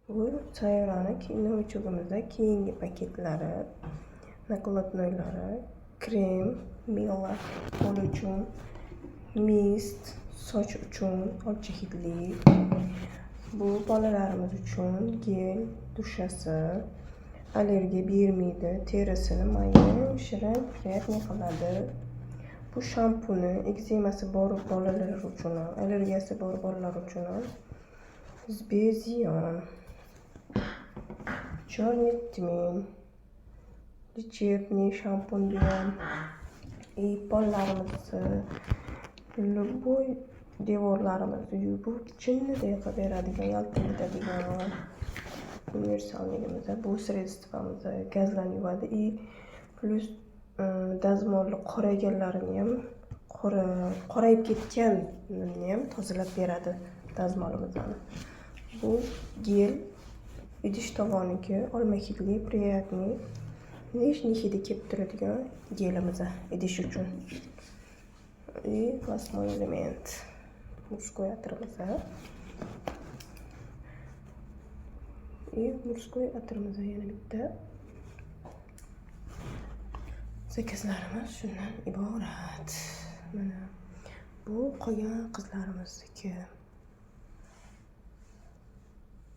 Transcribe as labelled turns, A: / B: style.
A: Bu sayyorani no'ychug'imizda keyingi paketlari, nakladnoylari, krem, milla qo'l uchun, mist, soch uchun, olcha hidli. Bu bolalarimiz uchun gel dushasi, allergiya bermaydi, terisini mayin, shirin, приятный qiladi. Bu shampuni ekzemasi bor bolalar uchun, allergiyasi bor bolalar uchun беззион. Черный тмин, лечебный shampun bilan pollarimizni, любой devorlarimizni yuvib chinniday qilib beradigan, yaltiratadigan universalligimiz. Bu sredствоmiz gazdan yuvadi и plus dazmolni qorayganlarini ham, qorayib ketganini ham tozalab beradi dazmolimizni. Bu gel idish tovoniki, olma hidli, приятный, nижний hidi kelib turadigan gelimiz idish uchun. И восьмой элемент. Мужской atirimiz. И мужской atirimiz yana bitta. Sakizlarimiz shundan iborat. Mana bu qolgan qizlarimizniki.